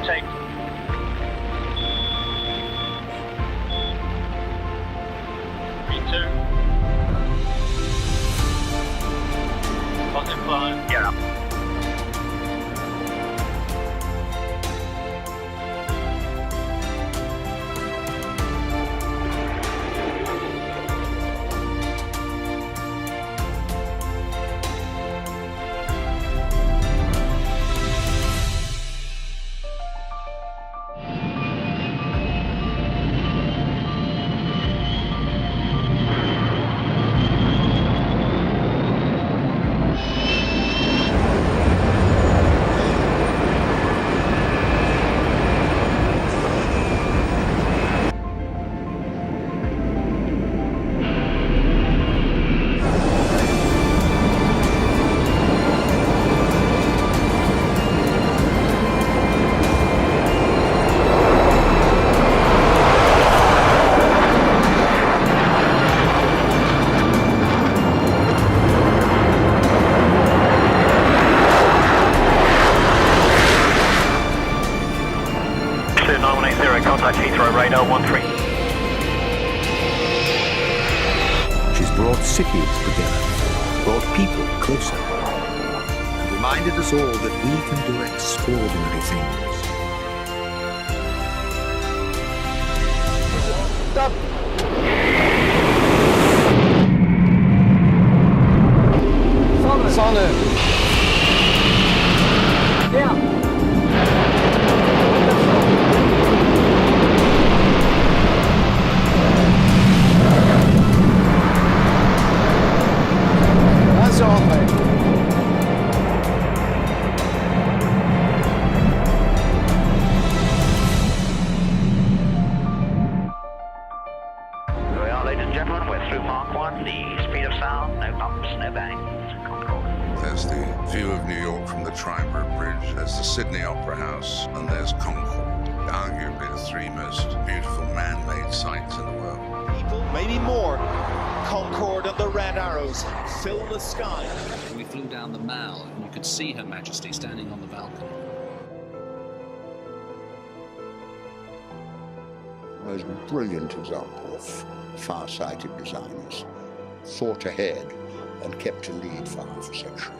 take. V2. Positive climb. Yeah. Contact Heathrow radar 13. She's brought cities together, brought people closer, and reminded us all that we can do extraordinary things. Stop! Sonne! Ja! Ladies and gentlemen, we're through Mark 1, the speed of sound, no bumps, no bangs, Concorde. There's the view of New York from the Triborough Bridge, there's the Sydney Opera House, and there's Concorde, arguably the three most beautiful man-made sights in the world. People, maybe more. Concorde and the Red Arrows fill the sky. We flew down the Mall and you could see Her Majesty standing on the balcony. The most brilliant example of far-sighted designers, thought ahead and kept to lead for half a century.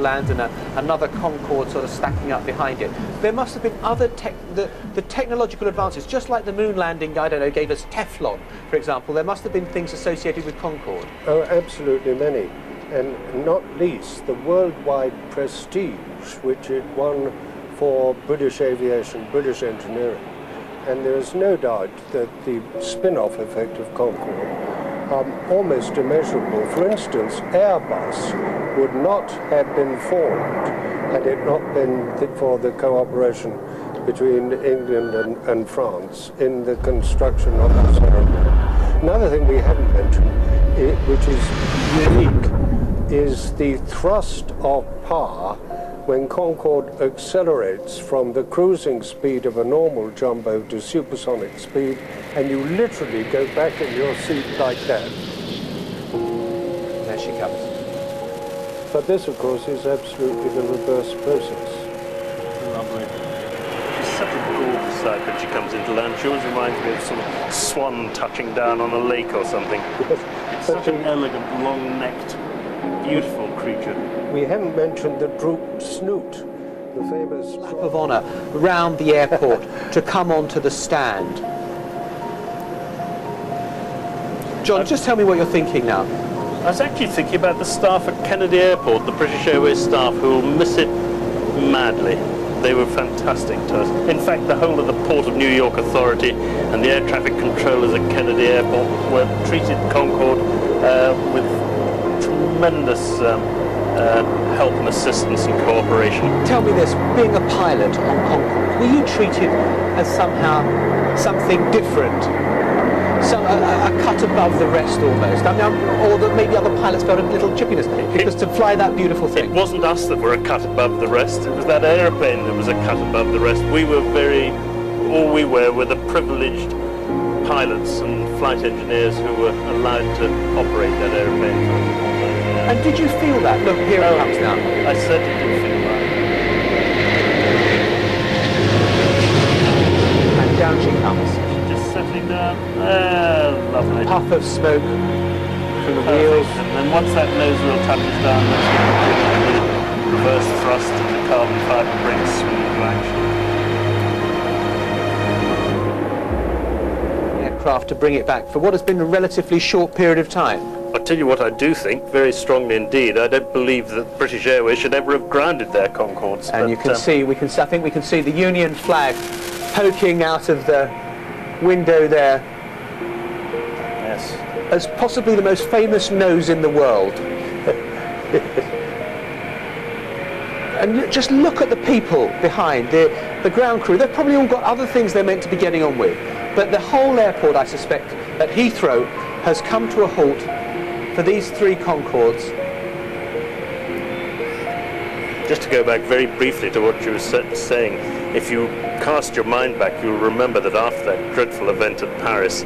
lands and another Concorde sort of stacking up behind it. There must have been other the technological advances, just like the moon landing, I don't know, gave us Teflon, for example. There must have been things associated with Concorde. Oh, absolutely many. And not least the worldwide prestige which it won for British aviation, British engineering. And there is no doubt that the spin-off effect of Concorde are almost immeasurable. For instance, Airbus would not have been formed had it not been for the cooperation between England and France in the construction of this aeroplane. Another thing we haven't mentioned, which is unique, is the thrust of power when Concorde accelerates from the cruising speed of a normal jumbo to supersonic speed, and you literally go back in your seat like that. There she comes. But this, of course, is absolutely the reverse process. Lovely. She's such a gorgeous sight when she comes into land. She always reminds me of some swan touching down on a lake or something. It's such an elegant, long-necked, beautiful creature. We haven't mentioned the drooped snoot, the famous Lap of honour round the airport to come onto the stand. John, just tell me what you're thinking now. I was actually thinking about the staff at Kennedy Airport, the British Airways staff, who will miss it madly. They were fantastic to us. In fact, the whole of the Port of New York Authority and the air traffic controllers at Kennedy Airport were treated Concorde with tremendous help and assistance and cooperation. Tell me this, being a pilot on Concorde, were you treated as somehow something different? A cut above the rest almost? I mean, or that maybe other pilots felt a little chippiness because to fly that beautiful thing. It wasn't us that were a cut above the rest, it was that aeroplane that was a cut above the rest. All we were the privileged pilots and flight engineers who were allowed to operate that aeroplane. And did you feel that? Look, here it comes now. I certainly did feel that. And down she comes. Just settling down. Lovely. Puff of smoke from the wheels. And then once that nose wheel touches down, that's when the reverse thrust and the carbon fibre brakes swing into action. Aircraft to bring it back for what has been a relatively short period of time. I'll tell you what I do think, very strongly indeed. I don't believe that British Airways should ever have grounded their Concordes. And you can I think we can see the Union flag poking out of the window there. Yes. As possibly the most famous nose in the world. And just look at the people behind, the ground crew. They've probably all got other things they're meant to be getting on with. But the whole airport, I suspect, at Heathrow has come to a halt for these three Concordes. Just to go back very briefly to what you were saying, if you cast your mind back, you'll remember that after that dreadful event at Paris,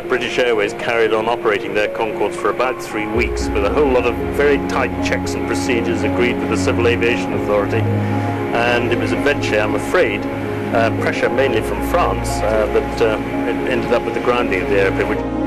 British Airways carried on operating their Concordes for about 3 weeks with a whole lot of very tight checks and procedures agreed with the Civil Aviation Authority. And it was eventually, I'm afraid, pressure mainly from France that it ended up with the grounding of the airplane.